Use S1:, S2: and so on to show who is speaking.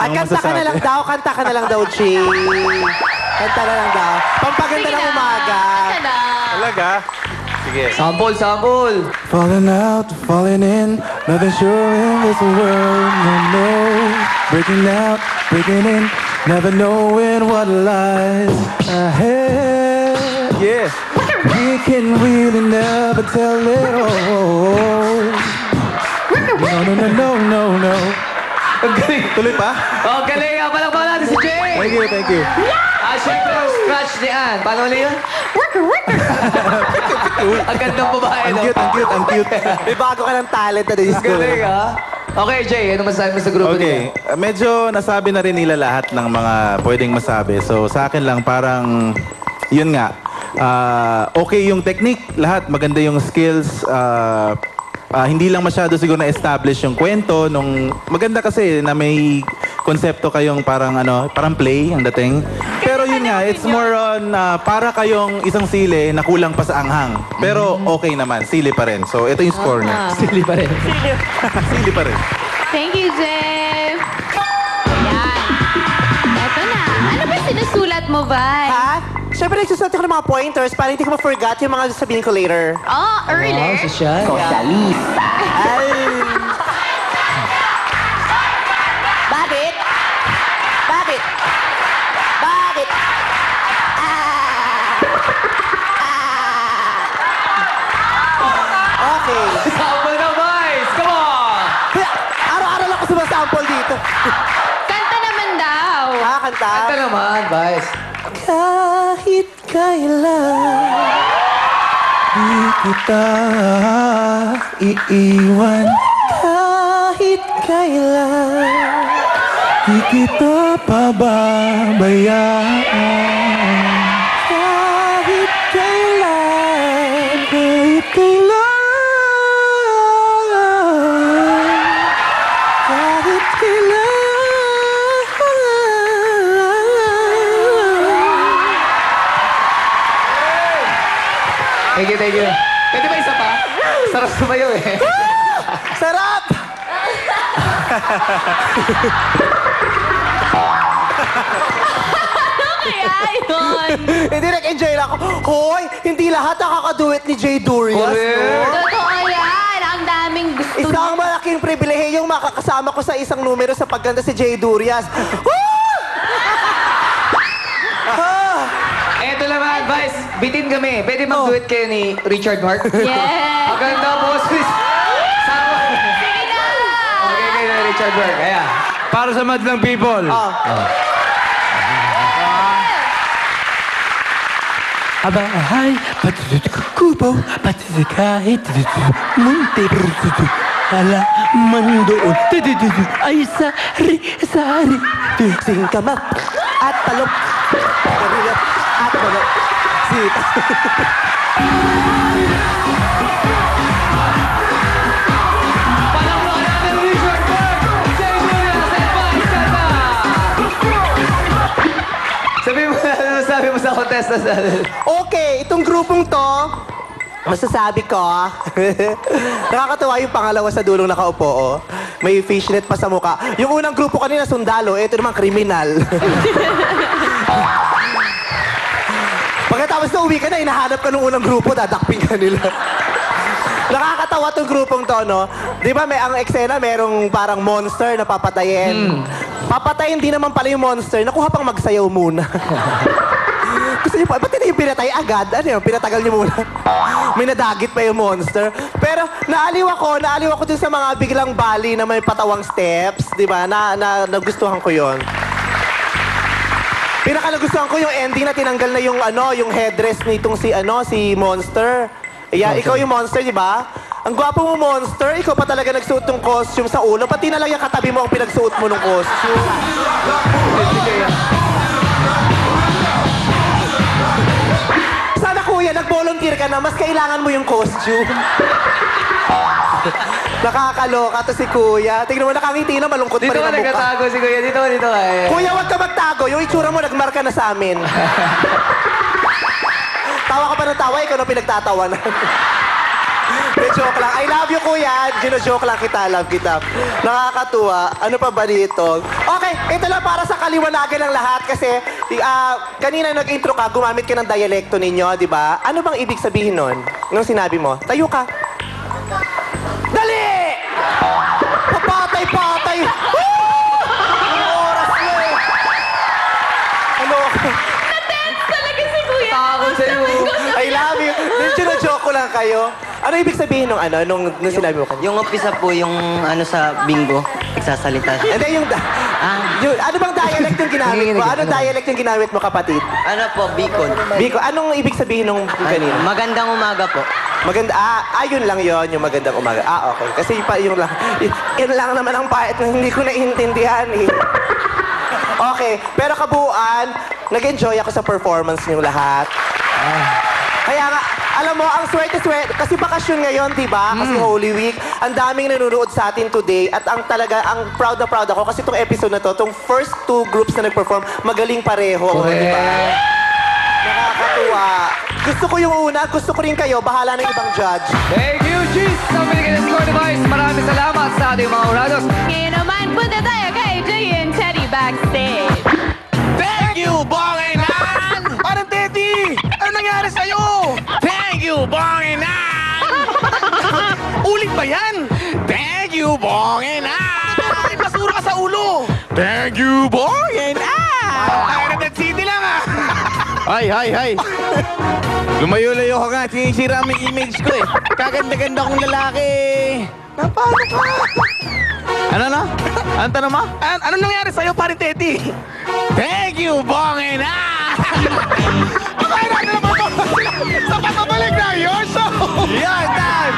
S1: Ay, kanta ka na lang daw, kanta ka na lang daw, Chi. Kanta na lang daw. Pampaganda ng umaga.
S2: Talaga? Sige.
S3: Sample, sample.
S4: Falling out, falling in, nothing sure in this world, no. Breaking out, breaking in, never knowing what lies ahead.
S2: Yeah.
S4: We can really never tell it all. No.
S3: Ang galing.
S4: Tuloy pa?
S3: Oh, galing. Palakpakan natin si Jay.
S4: Thank you.
S3: Siyempre, ang scratch ni Ann. Paano ulit yun? Ang gandang babae,
S4: Ang
S3: no?
S4: cute.
S1: May bago ka ng talent na din.
S3: Galing, ha? Okay, Jay, ano masasabi mo sa grupo
S4: Okay,
S3: nila?
S4: medyo nasabi na rin nila lahat ng mga pwedeng masabi. So sa akin lang parang, yun nga, okay yung technique, lahat, maganda yung skills, hindi lang masyado siguro na-establish yung kwento nung maganda kasi na may konsepto kayong parang parang play ang dating. Pero yun nga, it's more on para kayong isang sili na kulang pa sa anghang. Pero okay naman, sili pa rin. So ito yung score niya.
S3: Sili pa rin.
S4: Sili pa rin.
S5: Thank you, Jeff. Yan. Eto na. Ano ba sinusulat mo, Vi?
S1: Ha? Siyempre, nagsusulat ako ng mga pointers para hindi ko ma-forget yung mga sasabihin ko later.
S5: Oh, early.
S3: Wow, sosyal.
S1: Ay. Bakit? Bakit? Bakit? Okay.
S3: Sample na, boys! Come on!
S1: Araw-araw lang ako sumasample dito.
S5: Kanta naman daw.
S1: Kanta.
S3: Kanta naman, boys.
S1: Kahit kailan
S4: Di kita iiwan,
S1: kahit kailan
S4: di kita pababayaan.
S1: kahit kailan
S4: Kahit kailan,
S1: kahit kailan
S3: Thank you. Pwede ba isa pa? Sarap sumayo eh.
S1: sarap
S5: Kaya yun.
S1: hindi nag-enjoy lang ako. Hoy, hindi lahat nakakaduet ni Jay Durias,
S3: Correct.
S1: no?
S5: Totoo yan. Ang daming gusto
S1: Isang malaking pribilehiyong makakasama ko sa isang numero sa pagganda si Jay Durias.
S3: Eto naman, boys. Bitin kami. Pwede mag-duet kayo ni Richard Mark?
S5: Yeah.
S3: Ang ganda, boss. Sama.
S5: Sige na.
S3: Okay kayo ni Richard Mark. Kaya.
S2: Para sa madlang people.
S4: abahay, patutut kukubaw, patutut kahit tutut, munti berutut, ala mandoon, tutut, ay sari,
S1: Singkamat at talok. At balok. Sita.
S3: Palakpakan natin ni Richard Mark! Jay Durias at Vice Ganda! Sabi mo sa contestants natin.
S1: Okay, itong grupong to, masasabi ko, nakakatawa yung pangalawa sa dulong nakaupo, oh. May fishnet pa sa mukha. Yung unang grupo kanina, sundalo. Ito naman, kriminal. Pagkatapos na uwi ka na, hinahanap ka ng unang grupo, dadakping ka nila. Nakakatawa tong grupong to, no? Di ba, may ang eksena, merong parang monster na papatayin. Papatayin din naman pala yung monster, nakuha pang magsayaw muna. Gusto niyo pa, ba't hindi yung pinatay agad? Ano yun, pinatagal niyo muna. May nadagit pa yung monster. Pero naaliw ako dun sa mga biglang bali na may patawang steps, di ba? Nagustuhan ko yon. Pinakalagustuhan ko yung ending na tinanggal na yung headdress nitong si Monster. Yeah, ikaw yung Monster, di ba? Ang gwapo mo, Monster. Ikaw pa talaga nagsuot ng costume sa ulo. Pati na lang yung katabi mo ang pinagsuot mo ng costume. Sana kuya, nag-volunteer ka na. Mas kailangan mo yung costume. Nakakaloka to si kuya. Tingnan mo, nakangiti na, malungkot
S3: Dito
S1: pa rin
S3: ka
S1: ang mukha.
S3: nagkatago si Kuya. Dito ka.
S1: Kuya, wag ka magtago. Yung itsura mo, nagmarka na sa amin. Tawa ka pa ng tawa, ikaw na pinagtatawa na. Gino-joke lang. I love you, kuya. Gino-joke lang kita. Love kita. Nakakatuwa. Ano pa ba dito? Okay, ito lang para sa kaliwanagan ng lahat kasi kanina nag-intro ka, gumamit ka ng dialekto ninyo, di ba? Ano bang ibig sabihin nun? Nung sinabi mo, tayo ka. Dali! Papatay-patay! Ang oras mo eh. Ano?
S5: Na-tense talaga si Kuya.
S3: Takot sa'yo.
S1: I love you. Gino-joke ko lang kayo. Ano ibig sabihin nung nung sinabi mo kanina?
S6: Yung umpisa po, yung ano sa bingo, nagsasalita.
S1: And then yung, ano bang dialect yung ginamit mo? Anong dialect yung ginamit mo, kapatid?
S6: Ano po, Bicol.
S1: Biko, anong ibig sabihin nung kanina?
S6: Magandang umaga po.
S1: Maganda, yun lang yon yung magandang umaga. Okay. Kasi yung lang, yun lang naman ang part na hindi ko naiintindihan eh. Okay, pero kabuuan, nag-enjoy ako sa performance niyo lahat. Kaya nga, alam mo, ang swerte-swerte, kasi bakasyon ngayon, di ba? Kasi Holy Week, ang daming nanonood sa atin today at ang proud na proud ako kasi itong episode na to, itong first two groups na nag-perform, magaling pareho, di ba? Nakakatuwa. Gusto ko yung una, gusto ko rin kayo, bahala ng ibang judge.
S3: Thank you, Cheese! Sa binigay ng score device, maraming salamat sa ating mga urados.
S5: Ngayon naman, punta tayo kay Jay and Teddy backstage.
S2: Thank you, Bonginan! Parang Teddy! Ano nangyari sa'yo? Thank you, Bonginan! Ulit ba yan? Thank you, Bonginan! May basura ka sa ulo! Thank you, Bonginan! Ay, Red City lang ah! Hay! Lumayo-layo ka nga, sinisira mo yung image ko eh. Kaganda-ganda kong lalaki. Napano ka? Ano na? Ano tanong mo? Ano nangyari sa'yo, parin Teddy? Thank you, Bongin! Pakain natin naman ito sa pagkabalik na your show! Yan, Dan!